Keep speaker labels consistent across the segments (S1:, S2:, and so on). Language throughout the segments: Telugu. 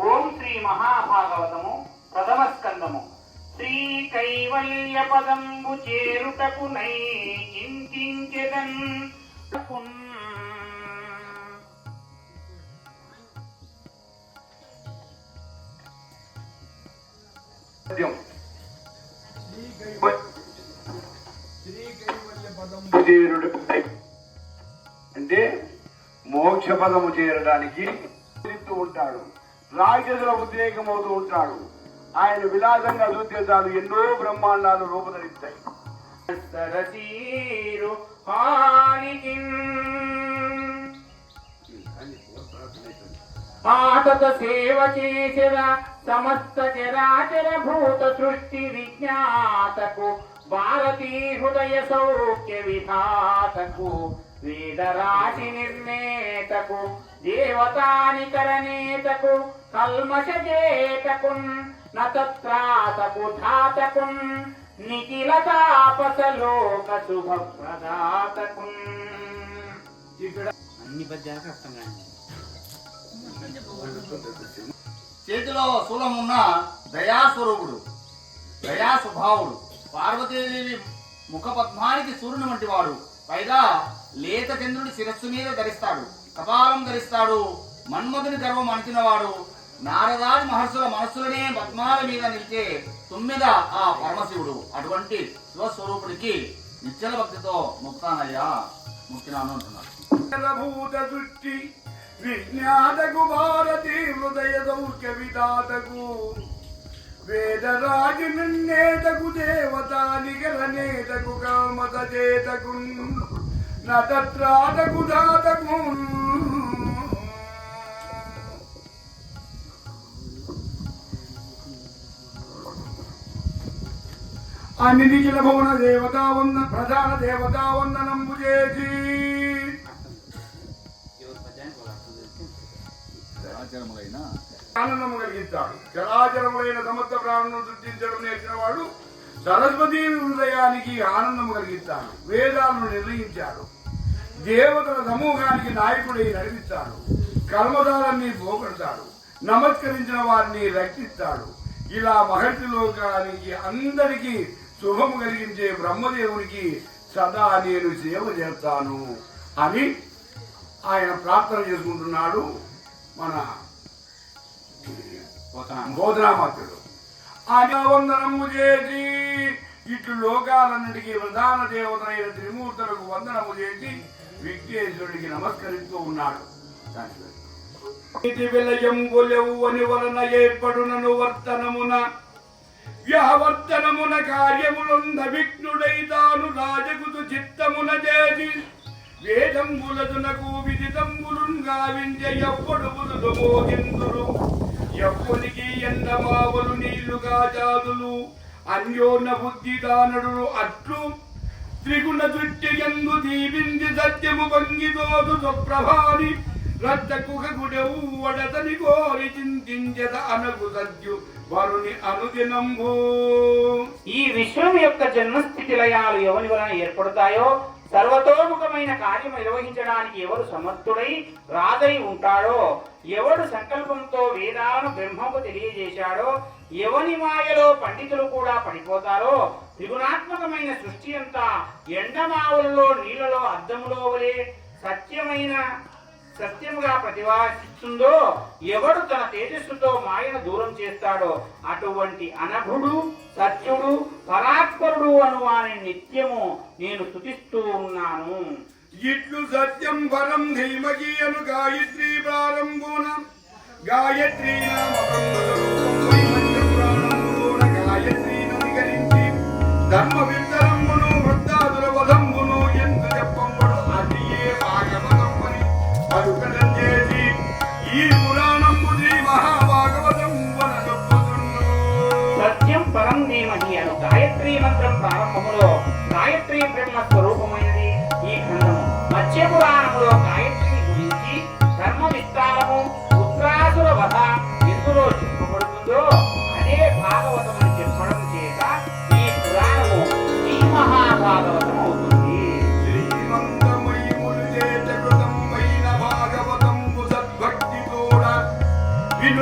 S1: ఓం శ్రీ మహాభాగవతము ప్రథమ స్కందము. శ్రీ కైవల్య పదంబు చేరుటకు నై చింతించెదన్
S2: అంటే మోక్ష పదము చేరడానికి ఉంటాడు. రాక్షసుల ఉద్రేకమవుతూ ఉంటాడు. ఆయన విలాసంగా చూస్తే చాలు ఎన్నో బ్రహ్మాండాలు రూపధరిస్తాయి.
S1: ఆటత సేవ చేసిన సమస్త చరాచర భూత సృష్టి విజ్ఞాతకు భారతీ హృదయ సౌఖ్య విధాతకు వేదరాశి నిర్ణేతకు దేవతానికరణేతకు కల్మషజేతకు నత్రాతకు ధాతకు నిఖిల తాపసలోక శుభప్రదాతకు. అన్ని పద్యాలకు అర్థం కాదు.
S3: చేతిలో శూలం ఉన్న దయాస్వరూపుడు, దయా స్వభావుడు, పార్వతీదేవి ముఖ పద్మానికి సూర్యుని వంటి వాడు. పైగా లేత చంద్రుడి శిరస్సు మీద ధరిస్తాడు, కపాలం ధరిస్తాడు. మన్మధుని గర్వం అణిచినవాడు. నారదాది మహర్షుల మనస్సులనే పద్మాల మీద నిలిచే తుమ్మిద ఆ పరమశివుడు. అటువంటి శివస్వరూపుడికి నిశ్చల భక్తితో ముక్తానయ్యా, ముక్తినాను అంటున్నాడు.
S2: విజ్ఞాతకు భారతీ హృదయ సౌఖ్య విధాతకు వేదరాజు నిర్ణేతకు దేవతానికరణేతకు కల్మషజేతకు నత్రాతకు ధాతకు అన్ని నిఖిల భువన దేవతావంద ప్రధాన దేవతావందనంబు చేసి ఆనందము కలిగిస్తాడు. చరాచరములైన సమస్త ప్రాణులను సృష్టించడం నేర్చిన వాడు సరస్వతీ హృదయానికి ఆనందము కలిగిస్తాడు. వేదాలను నిర్ణయించాడు. దేవతల సమూహానికి నాయకుడై నడిపిస్తాడు. కల్మదాలన్నీ పోగొడతాడు. నమస్కరించిన వారిని రక్షిస్తాడు. ఇలా మహర్షి లోకానికి అందరికీ శుభము కలిగించే బ్రహ్మదేవునికి సదా నేను సేవ చేస్తాను అని ఆయన ప్రార్థన చేసుకుంటున్నాడు. మన బోధనామాత్రుడు వందనము చేసి ఇట్లు లోకాలన్నిటికీ ప్రధాన దేవతలైన త్రిమూర్తులకు వందనము చేసి విఘ్నేశ్వరుడికి నమస్కరిస్తూ ఉన్నాడు. విలయంబులెవ్వని వలన ఏర్పడునను వర్తనమున వ్యవర్తనమున కార్యములుంద విఘ్నుడై తాను రాజగుతు చిత్తమున చేసి వేదంబులదునకు విదితంబులున్ గావించ ఎప్పుడు బులుదు మోగిందురు ఎవ్వనికి ఎండమావలు నీళ్లుగా జాదులు అన్యోన్న బుద్ధి దానడు అట్లు త్రిగుణ దృష్టి ఎందు దీవింది సత్యము భంగితోదు సుప్రభాని రద్దకుగుడెవు వడతని కోరి చింతించద అనగు సత్యు వరుని అనుదినంబు.
S1: ఈ విశ్వం యొక్క జన్మస్థితి లయాలు ఎవరి వలన ఏర్పడతాయో, సర్వతోముఖమైన కార్యం నిర్వహించడానికి ఎవరు సమర్థుడై రాజై ఉంటాడో, ఎవడు సంకల్పంతో వేదాలను బ్రహ్మకు తెలియజేశాడో, ఎవని మాయలో పండితులు కూడా పడిపోతారో, త్రిగుణాత్మకమైన సృష్టి అంతా ఎండమావులలో నీళ్లలో అద్దములో వలె సత్యముగా ప్రతిభాసిస్తుందో, ఎవడు తన తేజస్సుతో మాయను దూరం చేస్తాడో, అటువంటి అనఘుడు సత్యుడు పరాత్పరుడు అను వాని నిత్యము నేను స్తుతిస్తూ ఉన్నాను.
S2: ఇట్లు సత్యం పరం ధీమకి అను గాయత్రీ ప్రారంభున గాయత్రీ గాయత్రీ నదికరించి ధర్మ విత్తరమును వృద్ధాదుల వధంబును ఎంత చెప్పంబడు అది ఏ భాగవతం అని అడుగడం చేసి ఈ పురాణంబు శ్రీ మహాభాగవతం వన చెప్పుతున్ను.
S1: సత్యం పరం ధీమహి అను గాయత్రీ మంత్రం ప్రారంభములో గాయత్రీ బ్రహ్మ స్వరూపమైనది ఈ ఖండము. మత్స్య పురాణములో గాయత్రి గురించి ధర్మ విస్తారము ఉత్తరాసుర వధ ఎందులో చెప్పబడుతుందో అదే భాగవతం అని చెప్పడం చేత ఈ పురాణము శ్రీ మహాభాగవతం అవుతుంది.
S2: శ్రీమంతమయములు చేత కృతమైన భాగవతంబు సద్భక్తితోడ విను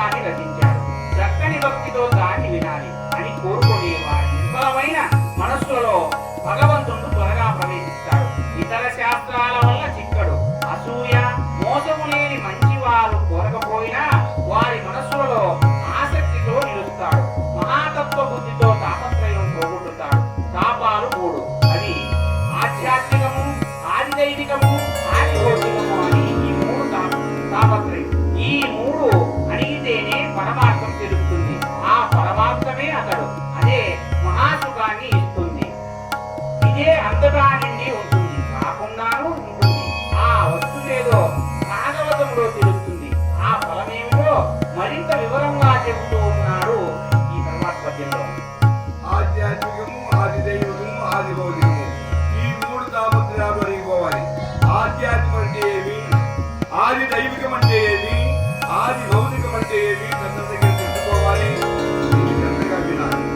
S1: శ్లోకాన్ని రచించారు. చక్కని భక్తితో దాన్ని వినాలి అని కోరుకునే వారి నిర్మలమైన మనస్సులలో భగవంతుడు త్వరగా ప్రవేశిస్తాడు. ఇతర శాస్త్రాల వల్ల చిక్కడు. అసూయ మోసము లేని మంచివారు కోరకపోయినా వారి మనస్సులలో ఆసక్తితో నిలుస్తాడు. మహాతత్వ బుద్ధితో తాపత్రయం పోగొట్టుతాడు. తాపాలు మూడు, అవి ఆధ్యాత్మికము, ఆదిదైవికము, ఆదిభౌతికము అని ఈ మూడు తాపత్రయం. ఈ మూడు అడిగితేనే పరమార్థం తెలుస్తుంది. ఆ పరమార్థమే అతడు. అదే మహాసుఖాన్ని ఇస్తుంది. ఇదే అంతటా నిండి ఉంటుంది, కాకుండాను ఉంటుంది. ఆ వస్తువేదో భాగవతంలో తెలుస్తుంది. ఆ ఫలమేమిటో మరింత వివరంగా చెబుతూ ఉన్నాడు ఈ తర్వాత పద్యంలో.
S2: ఆధ్యాత్మికము, ఆదిదైవికము, ఆదిభౌతికము ఈ మూడు తాపత్రయాలు అడిగిపోవాలి. ఆధ్యాత్మికం అంటే ఏమి, ఆది దైవికం అంటే ఏమి, ఆది భౌతికం అంటే ఏమి దగ్గర తెలుసుకోవాలి. చక్కగా వినాలి.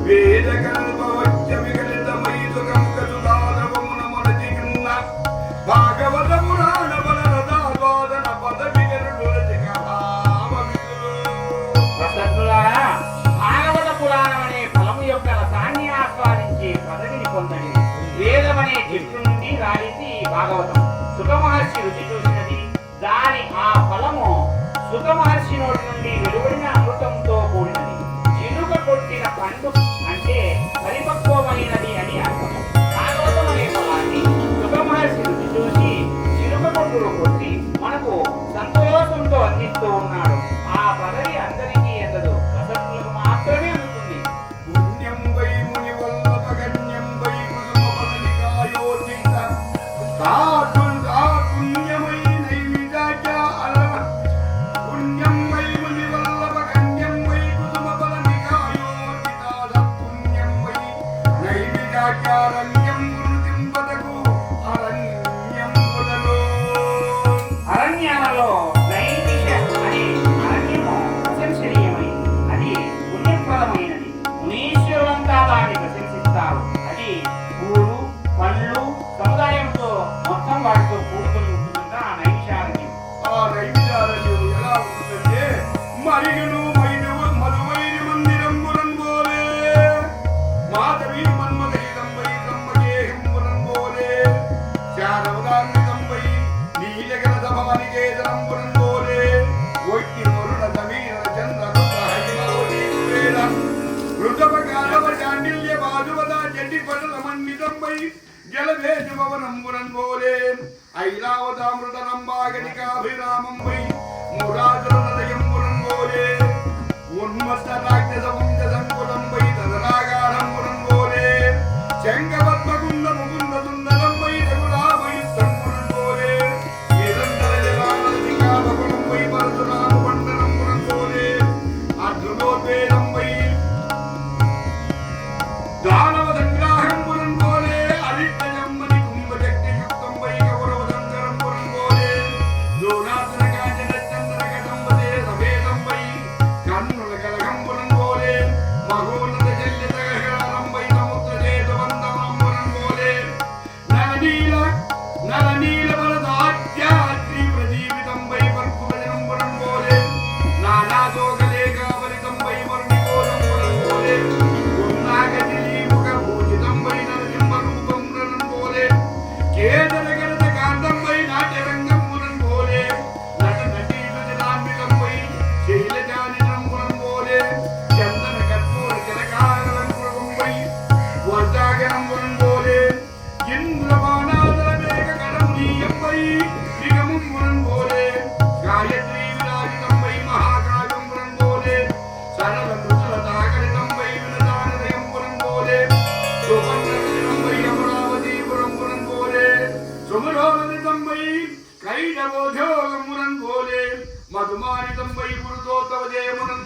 S2: వేద కల్పవచ్చ వికలితమై సుఖముఖసుధారవమున మొరచిన్న భాగవత పురాణ బలరదాద్వాదన పద విగరుడు రచిక భావవిదులు.
S1: ప్రసన్నులారా, భాగవత పురాణం అనే ఫలము యొక్క రసాన్ని ఆస్వాదించే పదవిని పొందండి. వేదం అనే చెట్టు నుండి రాలింది ఈ భాగవతం. సుఖమహర్షి రుచి చూసినది. దాని ఆ ఫలము సుఖమహర్షి నోటి నుండి వెలువడిన అమృతంతో కూడినది. చిలుక కొట్టిన పండు అంటే పరిపక్వమైనది అని అర్థం. భాగవతం అనే ఫలాన్ని సుఖమహర్షి రుచి చూసి చిలుక కొట్టుడు కొట్టి మనకు సంతోషంతో అందిస్తూ ఉన్నాడు. ఆ పదవి అందరికీ అందదు, రసజ్ఞులకు మాత్రమే అందుతుంది.
S2: పుణ్యం వై ముని వల్లభగణ్యం వై కుసుమ పదనికాయోచిత పుణ్యమై నైవిజాజ్య అలవ పుణ్యం వై ముని వల్లభగణ్యం వై కుసుమ పదనికాయోచిత పుణ్యం వై నైవిజాజ్యారణ్యం గురుతింపదకు అరణ్యం పొదలో.
S1: అరణ్యాలలో నైమిష అనే అరణ్యము ప్రశంసనీయమైనది. అది పుణ్యప్రదమైనది. మునీశ్వరులంతా దాన్ని ప్రశంసిస్తారు. అది పూలు, పళ్ళు, సముదాయంతో మొత్తం వాటితో కూడుకుని ఉంటుందంట ఆ నైమిషారణ్యం.
S2: ఆ నైవిజారణ్యం ఎలా ఉంటుందంటే మరిగను మైనవు మధువైరి మందిరంబురం పోలే మాధవి మన్మదహితంబై బ్రహ్మగేహంబురం పోలే శారవదాన్వితంబై నీలగల సభానికేతనంబురం పోలే ఒట్టి వరుణ సమీర చంద్ర రుద్రహరిమోదీవేద ఋతపకాలవ చాండిల్య బాధువద జటి పటల మన్నితంబై జలభేజ భవనంబురం పోలే ఐరావతామృతరంబాగనికాభిరామంబై మురాజనదయంబురం పోలే ఉన్మత్త రాక్షస వంశ సంకులంబై తదనాగారంబురం పోలే శంఖపద్మకుండ ముకుంద సుందరంబై రఘురామయుద్ధంబురం పోలే నిరంతర జలానదికాభకులంబై పరశురామ పండనంబురం పోలే అర్జునోద్వేదంబై దానవ సంగ్రాహంబురం పోలే అరిష్టజమ్మని కుంభశక్తి యుక్తంబై కౌరవదంగరంబురం పోలే జోనాసన కాంచన చంద్ర కదంబదే సమేతంబై కన్నుల కలగంబురం పోలే మహోన్నత జల్యతగరంబై సముద్ర చేతవందనంబురం పోలే నలనీల వరదాత్యాద్రి ప్రజీవితంబై పర్కుభజనంబురం పోలే నానాశోకలేఖావలితంబై వర్ణికోదంబురం పోలే ఉన్నాగతిలీముఖ భూషితంబై నరసింహరూపంబురం పోలే కేదర గరత కాంతంబై నాట్యరంగంబురం పోలే నట నటీసుజనాన్వితంబై శైలజానితంబురం పోలే చందన కర్పూర జలకారంబురంబై వర్ధాగరంబురం పోలే ఇంద్రమానాదర మేఘ కరమునీయంబై దిగముంబురం పోలే గాయత్రీ విరాజితంబై మహాకావ్యంబురం పోలే సరళ మృదుల తాగరితంబై వినదానదయంబురం పోలే సుపర్ణరచితంబై అమరావతీపురంబురం పోలే సుమరోనదితంబై కైడబోధోగంబురం పోలే మధుమానితంబై పురుదోత్తవజయమునం